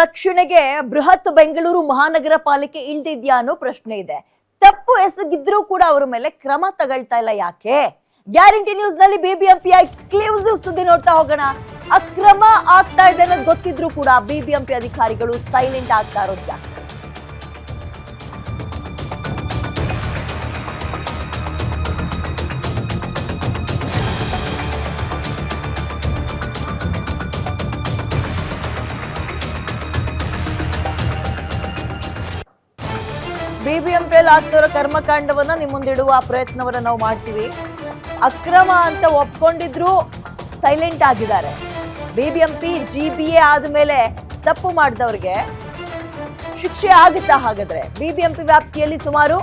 ರಕ್ಷಣೆಗೆ ಬೃಹತ್ ಬೆಂಗಳೂರು ಮಹಾನಗರ ಪಾಲಿಕೆ ಇಳ್ದಿದ್ಯಾ ಅನ್ನೋ ಪ್ರಶ್ನೆ ಇದೆ. ತಪ್ಪು ಎಸಗಿದ್ರೂ ಕೂಡ ಅವರ ಮೇಲೆ ಕ್ರಮ ತಗೊಳ್ತಾ ಇಲ್ಲ ಯಾಕೆ? ಗ್ಯಾರಂಟಿ ನ್ಯೂಸ್ ನಲ್ಲಿ ಬಿಬಿಎಂಪಿಯ ಎಕ್ಸ್ಕ್ಲೂಸಿವ್ ಸುದ್ದಿ ನೋಡ್ತಾ ಹೋಗೋಣ. ಅಕ್ರಮ ಆಗ್ತಾ ಇದೆ ಅನ್ನೋದು ಗೊತ್ತಿದ್ರು ಕೂಡ ಬಿಬಿಎಂಪಿ ಅಧಿಕಾರಿಗಳು ಸೈಲೆಂಟ್ ಆಗ್ತಾ ಇರೋದು ಯಾಕೆ? ಬಿಬಿಎಂಪಿಯಲ್ಲಿ ಆಗ್ತಿರೋ ಕರ್ಮಕಾಂಡವನ್ನ ನಿಮ್ಮ ಮುಂದಿಡುವ ಪ್ರಯತ್ನವನ್ನ ನಾವು ಮಾಡ್ತೀವಿ. ಅಕ್ರಮ ಅಂತ ಒಪ್ಕೊಂಡಿದ್ರು ಸೈಲೆಂಟ್ ಆಗಿದ್ದಾರೆ. ಬಿಬಿಎಂಪಿ ಜಿಬಿಎ ಆದ್ಮೇಲೆ ತಪ್ಪು ಮಾಡಿದವರಿಗೆ ಶಿಕ್ಷೆ ಆಗುತ್ತಾ? ಹಾಗಾದ್ರೆ ಬಿಬಿಎಂಪಿ ವ್ಯಾಪ್ತಿಯಲ್ಲಿ ಸುಮಾರು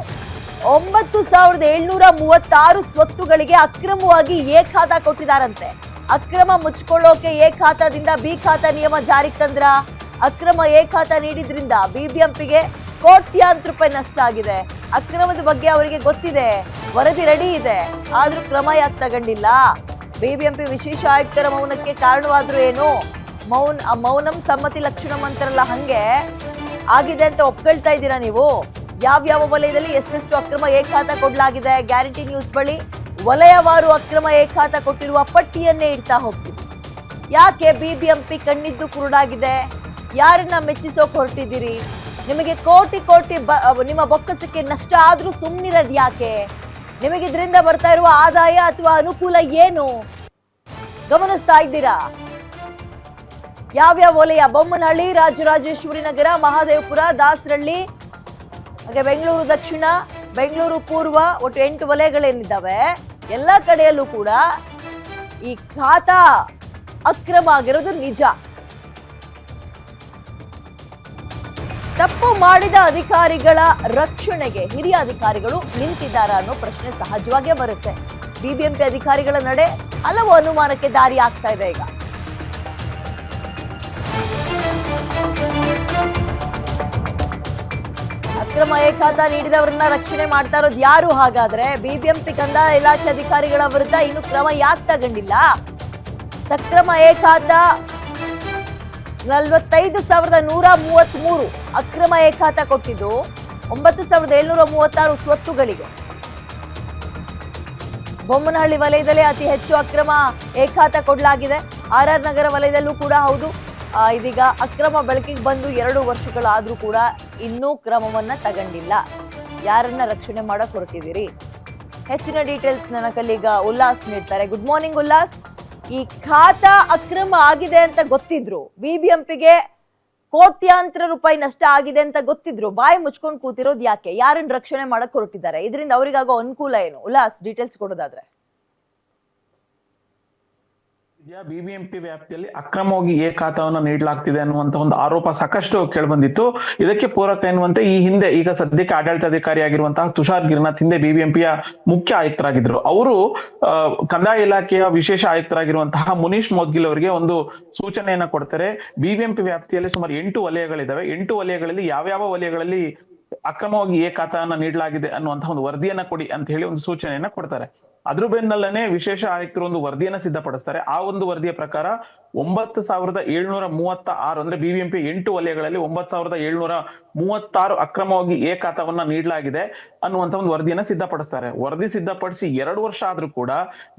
9,736 ಸ್ವತ್ತುಗಳಿಗೆ ಅಕ್ರಮವಾಗಿ ಎ ಖಾತಾ ಕೊಟ್ಟಿದ್ದಾರಂತೆ. ಅಕ್ರಮ ಮುಚ್ಕೊಳ್ಳೋಕೆ ಎ ಖಾತಾದಿಂದ ಬಿ ಖಾತಾ ನಿಯಮ ಜಾರಿಗೆ ತಂದ್ರ. ಅಕ್ರಮ ಎ ಖಾತಾ ನೀಡಿದ್ರಿಂದ ಬಿಬಿಎಂಪಿಗೆ ಕೋಟ್ಯಾಂತರ ರೂಪಾಯಿ ನಷ್ಟ ಆಗಿದೆ. ಅಕ್ರಮದ ಬಗ್ಗೆ ಅವರಿಗೆ ಗೊತ್ತಿದೆ, ವರದಿ ರೆಡಿ ಇದೆ, ಆದ್ರೂ ಕ್ರಮ ಯಾಕೆ ತಗೊಂಡಿಲ್ಲ? ಬಿಬಿಎಂಪಿ ವಿಶೇಷ ಆಯುಕ್ತರ ಮೌನಕ್ಕೆ ಕಾರಣವಾದ್ರು ಏನು? ಮೌನಂ ಸಮ್ಮತಿ ಲಕ್ಷಣಂ ಅಂತಾರಲ್ಲ, ಹಂಗೆ ಆಗಿದೆ ಅಂತ ಒಪ್ಕೊಳ್ತಾ ಇದ್ದೀರಾ ನೀವು? ಯಾವ್ಯಾವ ವಲಯದಲ್ಲಿ ಎಷ್ಟೆಷ್ಟು ಅಕ್ರಮ ಏಕಾತ ಕೊಡ್ಲಾಗಿದೆ? ಗ್ಯಾರಂಟಿ ನ್ಯೂಸ್ ಬಳಿ ವಲಯವಾರು ಅಕ್ರಮ ಏಕಾತ ಕೊಟ್ಟಿರುವ ಪಟ್ಟಿಯನ್ನೇ ಇಡ್ತಾ ಹೋಗ್ತೀವಿ. ಯಾಕೆ ಬಿಬಿಎಂಪಿ ಕಣ್ಣಿದ್ದು ಕುರುಡಾಗಿದೆ? ಯಾರನ್ನ ಮೆಚ್ಚಿಸೋಕ್ ಹೊರಟಿದ್ದೀರಿ? ನಿಮಗೆ ಕೋಟಿ ಕೋಟಿ ನಿಮ್ಮ ಬೊಕ್ಕಸಕ್ಕೆ ನಷ್ಟ ಆದ್ರೂ ಸುಮ್ಮನಿರೋದು ಯಾಕೆ? ನಿಮಗೆ ಇದರಿಂದ ಬರ್ತಾ ಇರುವ ಆದಾಯ ಅಥವಾ ಅನುಕೂಲ ಏನು ಗಮನಿಸ್ತಾ ಇದ್ದೀರಾ? ಯಾವ್ಯಾವ ವಲಯ? ಬೊಮ್ಮನಹಳ್ಳಿ, ರಾಜರಾಜೇಶ್ವರಿ ನಗರ, ಮಹಾದೇವಪುರ, ದಾಸರಳ್ಳಿ, ಹಾಗೆ ಬೆಂಗಳೂರು ದಕ್ಷಿಣ, ಬೆಂಗಳೂರು ಪೂರ್ವ, ಒಟ್ಟು 8 ವಲಯಗಳೇನಿದ್ದಾವೆ. ಎಲ್ಲ ಕಡೆಯಲ್ಲೂ ಕೂಡ ಈ ಖಾತಾ ಅಕ್ರಮ ಆಗಿರೋದು ನಿಜ. ತಪ್ಪು ಮಾಡಿದ ಅಧಿಕಾರಿಗಳ ರಕ್ಷಣೆಗೆ ಹಿರಿಯ ಅಧಿಕಾರಿಗಳು ನಿಂತಿದ್ದಾರಾ ಅನ್ನೋ ಪ್ರಶ್ನೆ ಸಹಜವಾಗೇ ಬರುತ್ತೆ. ಬಿಬಿಎಂಪಿ ಅಧಿಕಾರಿಗಳ ನಡೆ ಹಲವು ಅನುಮಾನಕ್ಕೆ ದಾರಿ ಆಗ್ತಾ ಇದೆ. ಈಗ ಅಕ್ರಮ ಏಕಾತ ನೀಡಿದವರನ್ನ ರಕ್ಷಣೆ ಮಾಡ್ತಾ ಇರೋದು ಯಾರು? ಹಾಗಾದ್ರೆ ಬಿಬಿಎಂಪಿ ಕಂದಾಯ ಇಲಾಖೆ ಅಧಿಕಾರಿಗಳ ವಿರುದ್ಧ ಇನ್ನು ಕ್ರಮ ಯಾಕೆ ತಗೊಂಡಿಲ್ಲ? ಸಕ್ರಮ ಏಕಾತ 45,133 ಅಕ್ರಮ ಏಕಾತ ಕೊಟ್ಟಿದ್ದು 9,736 ಸ್ವತ್ತುಗಳಿಗೆ. ಬೊಮ್ಮನಹಳ್ಳಿ ವಲಯದಲ್ಲಿ ಅತಿ ಹೆಚ್ಚು ಅಕ್ರಮ ಏಕಾತ ಕೊಡಲಾಗಿದೆ. RR ನಗರ ವಲಯದಲ್ಲೂ ಕೂಡ ಹೌದು. ಇದೀಗ ಅಕ್ರಮ ಬೆಳಕಿಗೆ ಬಂದು 2 ವರ್ಷಗಳಾದ್ರೂ ಕೂಡ ಇನ್ನೂ ಕ್ರಮವನ್ನ ತಗೊಂಡಿಲ್ಲ. ಯಾರನ್ನ ರಕ್ಷಣೆ ಮಾಡಕ್ ಹೊರಟಿದ್ದೀರಿ? ಹೆಚ್ಚಿನ ಡೀಟೇಲ್ಸ್ ನನ್ನ ಕಲೀಗ ಉಲ್ಲಾಸ್ ನೀಡ್ತಾರೆ. Good morning Ullas. ಈ ಖಾತಾ ಅಕ್ರಮ ಆಗಿದೆ ಅಂತ ಗೊತ್ತಿದ್ರು, ಬಿಬಿಎಂಪಿಗೆ ಕೋಟ್ಯಾಂತರ ರೂಪಾಯಿ ನಷ್ಟ ಆಗಿದೆ ಅಂತ ಗೊತ್ತಿದ್ರು, ಬಾಯಿ ಮುಚ್ಕೊಂಡು ಕೂತಿರೋದು ಯಾಕೆ? ಯಾರನ್ನ ರಕ್ಷಣೆ ಮಾಡಕ್ ಹೊರಟಿದ್ದಾರೆ? ಇದರಿಂದ ಅವರಿಗಾಗೋ ಅನುಕೂಲ ಏನು? ಉಲ್ಲಾಸ್, ಡೀಟೇಲ್ಸ್ ಕೊಡೋದಾದ್ರೆ. ಬಿಬಿಎಂಪಿ ವ್ಯಾಪ್ತಿಯಲ್ಲಿ ಅಕ್ರಮವಾಗಿ ಎ ಖಾತಾವನ್ನ ನೀಡಲಾಗ್ತಿದೆ ಅನ್ನುವಂತ ಒಂದು ಆರೋಪ ಸಾಕಷ್ಟು ಕೇಳಿಬಂದಿತ್ತು. ಇದಕ್ಕೆ ಪೂರಕ ಎನ್ನುವಂತೆ ಈ ಹಿಂದೆ ಈಗ ಸದ್ಯಕ್ಕೆ ಆಡಳಿತಾಧಿಕಾರಿ ಆಗಿರುವಂತಹ ತುಷಾರ್ ಗಿರಿನಾಥ್ ಹಿಂದೆ ಬಿಬಿಎಂಪಿಯ ಮುಖ್ಯ ಆಯುಕ್ತರಾಗಿದ್ರು. ಅವರು ಕಂದಾಯ ಇಲಾಖೆಯ ವಿಶೇಷ ಆಯುಕ್ತರಾಗಿರುವಂತಹ ಮುನೀಶ್ ಮೋದ್ಗಿಲ್ ಅವರಿಗೆ ಒಂದು ಸೂಚನೆಯನ್ನ ಕೊಡ್ತಾರೆ. ಬಿಬಿಎಂಪಿ ವ್ಯಾಪ್ತಿಯಲ್ಲಿ ಸುಮಾರು 8 ವಲಯಗಳಿದಾವೆ. 8 ವಲಯಗಳಲ್ಲಿ ಯಾವ್ಯಾವ ವಲಯಗಳಲ್ಲಿ ಅಕ್ರಮವಾಗಿ ಎ ಖಾತಾವನ್ನ ನೀಡಲಾಗಿದೆ ಅನ್ನುವಂತಹ ಒಂದು ವರದಿಯನ್ನ ಕೊಡಿ ಅಂತ ಹೇಳಿ ಒಂದು ಸೂಚನೆಯನ್ನ ಕೊಡ್ತಾರೆ. ಅದ್ರ ಬೆನ್ನಲ್ಲೇ ವಿಶೇಷ ಆಯುಕ್ತರು ಒಂದು ವರದಿಯನ್ನ ಸಿದ್ಧಪಡಿಸ್ತಾರೆ. ಆ ಒಂದು ವರದಿಯ ಪ್ರಕಾರ 9,736 ಅಂದ್ರೆ ಬಿಬಿಎಂಪಿ 8 ವಲಯಗಳಲ್ಲಿ 9,736 ಅಕ್ರಮವಾಗಿ ಎ ಖಾತಾವನ್ನ ನೀಡಲಾಗಿದೆ ಅನ್ನುವಂತ ಒಂದು ವರದಿಯನ್ನ ಸಿದ್ಧಪಡಿಸ್ತಾರೆ. ವರದಿ ಸಿದ್ಧಪಡಿಸಿ 2 ವರ್ಷ ಆದ್ರೂ ಕೂಡ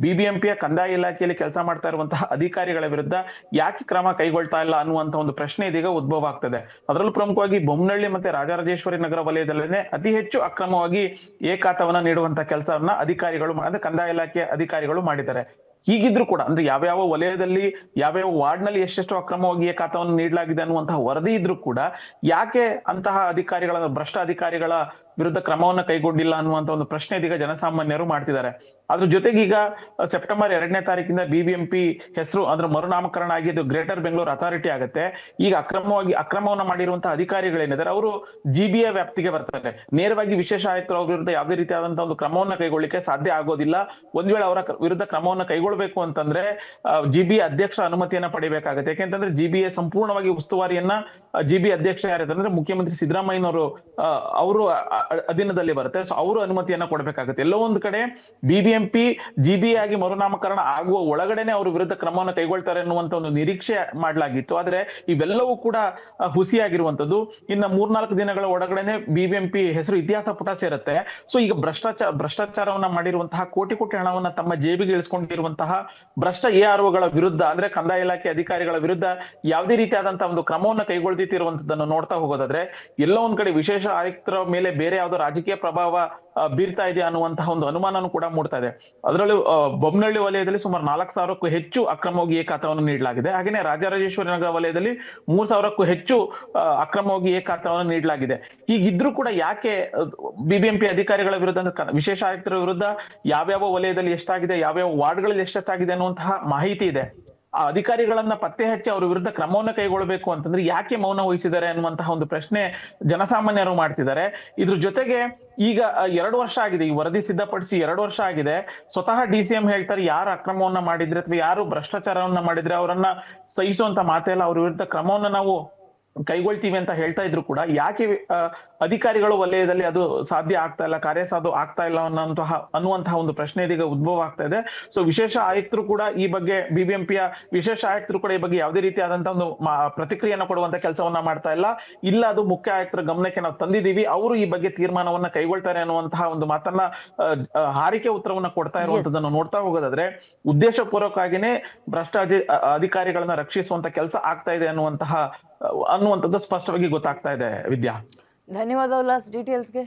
ಬಿಬಿಎಂಪಿಯ ಕಂದಾಯ ಇಲಾಖೆಯಲ್ಲಿ ಕೆಲಸ ಮಾಡ್ತಾ ಇರುವಂತಹ ಅಧಿಕಾರಿಗಳ ವಿರುದ್ಧ ಯಾಕೆ ಕ್ರಮ ಕೈಗೊಳ್ತಾ ಇಲ್ಲ ಅನ್ನುವಂತ ಒಂದು ಪ್ರಶ್ನೆ ಇದೀಗ ಉದ್ಭವ ಆಗ್ತದೆ. ಅದರಲ್ಲೂ ಪ್ರಮುಖವಾಗಿ ಬೊಮ್ಮನಹಳ್ಳಿ ಮತ್ತೆ ರಾಜರಾಜೇಶ್ವರಿ ನಗರ ವಲಯದಲ್ಲೇ ಅತಿ ಹೆಚ್ಚು ಅಕ್ರಮವಾಗಿ ಎ ಖಾತಾವನ್ನ ನೀಡುವಂತಹ ಕೆಲಸವನ್ನ ಅಧಿಕಾರಿಗಳು ಅಂದ್ರೆ ಕಂದಾಯ ಇಲಾಖೆ ಅಧಿಕಾರಿಗಳು ಮಾಡಿದ್ದಾರೆ. ಹೀಗಿದ್ರು ಕೂಡ ಅಂದ್ರೆ ಯಾವ್ಯಾವ ವಲಯದಲ್ಲಿ ಯಾವ್ಯಾವ ವಾರ್ಡ್ ನಲ್ಲಿ ಎಷ್ಟೆಷ್ಟು ಅಕ್ರಮವಾಗಿ ಖಾತಾವನ್ನು ನೀಡಲಾಗಿದೆ ಅನ್ನುವಂತಹ ವರದಿ ಇದ್ರೂ ಕೂಡ ಯಾಕೆ ಅಂತಹ ಅಧಿಕಾರಿಗಳ ಭ್ರಷ್ಟ ಅಧಿಕಾರಿಗಳ ವಿರುದ್ಧ ಕ್ರಮವನ್ನ ಕೈಗೊಂಡಿಲ್ಲ ಅನ್ನುವಂತ ಒಂದು ಪ್ರಶ್ನೆ ಇದೀಗ ಜನಸಾಮಾನ್ಯರು ಮಾಡ್ತಿದ್ದಾರೆ. ಅದ್ರ ಜೊತೆಗೆ ಈಗ ಸೆಪ್ಟೆಂಬರ್ 2ನೇ ತಾರೀಕಿಂದ ಬಿಬಿಎಂಪಿ ಹೆಸರು ಅಂದ್ರೆ ಮರುನಾಮಕರಣ ಆಗಿ ಇದು ಗ್ರೇಟರ್ ಬೆಂಗಳೂರು ಅಥಾರಿಟಿ ಆಗುತ್ತೆ. ಈಗ ಅಕ್ರಮವನ್ನ ಮಾಡಿರುವಂತಹ ಅಧಿಕಾರಿಗಳೇನಿದ್ದಾರೆ ಅವರು ಜಿಬಿಎ ವ್ಯಾಪ್ತಿಗೆ ಬರ್ತಾರೆ. ನೇರವಾಗಿ ವಿಶೇಷ ಆಯುಕ್ತರ ವಿರುದ್ಧ ಯಾವುದೇ ರೀತಿಯಾದಂತಹ ಒಂದು ಕ್ರಮವನ್ನ ಕೈಗೊಳ್ಳಿಕ್ಕೆ ಸಾಧ್ಯ ಆಗೋದಿಲ್ಲ. ಒಂದ್ ವೇಳೆ ಅವರ ವಿರುದ್ಧ ಕ್ರಮವನ್ನ ಕೈಗೊಳ್ಬೇಕು ಅಂತಂದ್ರೆ ಜಿಬಿಎ ಅಧ್ಯಕ್ಷರ ಅನುಮತಿಯನ್ನ ಪಡಿಬೇಕಾಗುತ್ತೆ. ಯಾಕೆಂತಂದ್ರೆ ಜಿಬಿಎ ಸಂಪೂರ್ಣವಾಗಿ ಉಸ್ತುವಾರಿಯನ್ನ ಜಿಬಿ ಅಧ್ಯಕ್ಷ ಯಾರಿದ್ದಾರೆ ಅಂದ್ರೆ ಮುಖ್ಯಮಂತ್ರಿ ಸಿದ್ದರಾಮಯ್ಯನವರು ಅವರು ಅಧೀನದಲ್ಲಿ ಬರುತ್ತೆ. ಸೊ ಅವರು ಅನುಮತಿಯನ್ನ ಕೊಡಬೇಕಾಗುತ್ತೆ. ಎಲ್ಲೋ ಒಂದು ಕಡೆ ಬಿಬಿಎಂಪಿ ಜಿಬಿ ಆಗಿ ಮರುನಾಮಕರಣ ಆಗುವ ಒಳಗಡೆನೆ ಅವ್ರ ವಿರುದ್ಧ ಕ್ರಮವನ್ನು ಕೈಗೊಳ್ತಾರೆ ಅನ್ನುವಂತ ಒಂದು ನಿರೀಕ್ಷೆ ಮಾಡಲಾಗಿತ್ತು. ಆದ್ರೆ ಇವೆಲ್ಲವೂ ಕೂಡ ಹುಸಿಯಾಗಿರುವಂತದ್ದು. ಇನ್ನ 3-4 ದಿನಗಳ ಒಳಗಡೆನೆ ಬಿಬಿಎಂಪಿ ಹೆಸರು ಇತಿಹಾಸ ಪುಟ ಸೇರುತ್ತೆ. ಸೊ ಈಗ ಭ್ರಷ್ಟಾಚಾರವನ್ನ ಮಾಡಿರುವಂತಹ ಕೋಟಿ ಹಣವನ್ನ ತಮ್ಮ ಜೇಬಿಗೆ ಇಳಿಸ್ಕೊಂಡಿರುವಂತಹ ಭ್ರಷ್ಟ ಎಆರ್ಒಗಳ ವಿರುದ್ಧ, ಅಂದ್ರೆ ಕಂದಾಯ ಇಲಾಖೆ ಅಧಿಕಾರಿಗಳ ವಿರುದ್ಧ ಯಾವುದೇ ರೀತಿಯಾದಂತಹ ಒಂದು ಕ್ರಮವನ್ನ ಕೈಗೊಳ್ತಿರುವಂತದನ್ನು ನೋಡ್ತಾ ಹೋಗೋದಾದ್ರೆ ಎಲ್ಲೋ ಒಂದ್ ಕಡೆ ವಿಶೇಷ ಆಯುಕ್ತರ ಮೇಲೆ ಬೇರೆ ಯಾವ್ದೋ ರಾಜಕೀಯ ಪ್ರಭಾವ ಬೀರ್ತಾ ಇದೆ ಅನ್ನುವಂತಹ ಒಂದು ಅನುಮಾನನೂ ಕೂಡ ಮೂಡ್ತಾ ಇದೆ. ಅದರಲ್ಲೂ ಬೊಮ್ಮನಹಳ್ಳಿ ವಲಯದಲ್ಲಿ ಸುಮಾರು 4,000ಕ್ಕೂ ಹೆಚ್ಚು ಅಕ್ರಮವಾಗಿ ಎ ಖಾತಾವನ್ನು ನೀಡಲಾಗಿದೆ. ಹಾಗೆಯೇ ರಾಜರಾಜೇಶ್ವರಿ ನಗರ ವಲಯದಲ್ಲಿ 3,000ಕ್ಕೂ ಹೆಚ್ಚು ಅಕ್ರಮವಾಗಿ ಎ ಖಾತಾವನ್ನು ನೀಡಲಾಗಿದೆ. ಹೀಗಿದ್ರೂ ಕೂಡ ಯಾಕೆ ಬಿಬಿಎಂಪಿ ಅಧಿಕಾರಿಗಳ ವಿರುದ್ಧ, ವಿಶೇಷ ಆಯುಕ್ತರ ವಿರುದ್ಧ ಯಾವ್ಯಾವ ವಲಯದಲ್ಲಿ ಎಷ್ಟಾಗಿದೆ, ಯಾವ್ಯಾವ ವಾರ್ಡ್ಗಳಲ್ಲಿ ಎಷ್ಟಾಗಿದೆ ಅನ್ನುವಂತಹ ಮಾಹಿತಿ ಇದೆ. ಆ ಅಧಿಕಾರಿಗಳನ್ನ ಪತ್ತೆ ಹಚ್ಚಿ ಅವ್ರ ವಿರುದ್ಧ ಕ್ರಮವನ್ನ ಕೈಗೊಳ್ಳಬೇಕು ಅಂತಂದ್ರೆ ಯಾಕೆ ಮೌನ ವಹಿಸಿದ್ದಾರೆ ಅನ್ನುವಂತಹ ಒಂದು ಪ್ರಶ್ನೆ ಜನಸಾಮಾನ್ಯರು ಮಾಡ್ತಿದ್ದಾರೆ. ಇದ್ರ ಜೊತೆಗೆ ಈಗ 2 ವರ್ಷ ಆಗಿದೆ, ಈ ವರದಿ ಸಿದ್ಧಪಡಿಸಿ 2 ವರ್ಷ ಆಗಿದೆ. ಸ್ವತಃ DCM ಹೇಳ್ತಾರೆ, ಯಾರು ಅಕ್ರಮವನ್ನ ಮಾಡಿದ್ರೆ ಅಥವಾ ಯಾರು ಭ್ರಷ್ಟಾಚಾರವನ್ನ ಮಾಡಿದ್ರೆ ಅವರನ್ನ ಸಹಿಸುವಂತ ಮಾತೇ ಇಲ್ಲ, ಅವ್ರ ವಿರುದ್ಧ ಕ್ರಮವನ್ನ ನಾವು ಕೈಗೊಳ್ತೀವಿ ಅಂತ ಹೇಳ್ತಾ ಇದ್ರು ಕೂಡ ಯಾಕೆ ಅಧಿಕಾರಿಗಳು ವಲಯದಲ್ಲಿ ಅದು ಸಾಧ್ಯ ಆಗ್ತಾ ಇಲ್ಲ, ಕಾರ್ಯಸಾಧು ಆಗ್ತಾ ಇಲ್ಲ ಅನ್ನುವಂತಹ ಒಂದು ಪ್ರಶ್ನೆ ಇದೀಗ ಉದ್ಭವ ಆಗ್ತಾ ಇದೆ. ಸೊ ವಿಶೇಷ ಆಯುಕ್ತರು ಕೂಡ ಈ ಬಗ್ಗೆ, ಬಿಬಿಎಂಪಿಯ ವಿಶೇಷ ಆಯುಕ್ತರು ಕೂಡ ಈ ಬಗ್ಗೆ ಯಾವುದೇ ರೀತಿಯಾದಂತಹ ಒಂದು ಪ್ರತಿಕ್ರಿಯೆಯನ್ನು ಕೊಡುವಂತ ಕೆಲಸವನ್ನ ಮಾಡ್ತಾ ಇಲ್ಲ. ಅದು ಮುಖ್ಯ ಆಯುಕ್ತರ ಗಮನಕ್ಕೆ ನಾವು ತಂದಿದ್ದೀವಿ, ಅವರು ಈ ಬಗ್ಗೆ ತೀರ್ಮಾನವನ್ನ ಕೈಗೊಳ್ತಾರೆ ಅನ್ನುವಂತಹ ಒಂದು ಮಾತನ್ನ ಹಾರಿಕೆ ಉತ್ತರವನ್ನ ಕೊಡ್ತಾ ಇರುವಂತದನ್ನು ನೋಡ್ತಾ ಹೋಗೋದಾದ್ರೆ ಉದ್ದೇಶ ಪೂರ್ವಕವಾಗಿನೇ ಭ್ರಷ್ಟ ಅಧಿಕಾರಿಗಳನ್ನ ರಕ್ಷಿಸುವಂತ ಕೆಲಸ ಆಗ್ತಾ ಇದೆ ಅನ್ನುವಂಥದ್ದು ಸ್ಪಷ್ಟವಾಗಿ ಗೊತ್ತಾಗ್ತಾ ಇದೆ. ವಿದ್ಯಾ, ಧನ್ಯವಾದ ಉಲ್ಲಾಸ್ ಡೀಟೇಲ್ಸ್ಗೆ.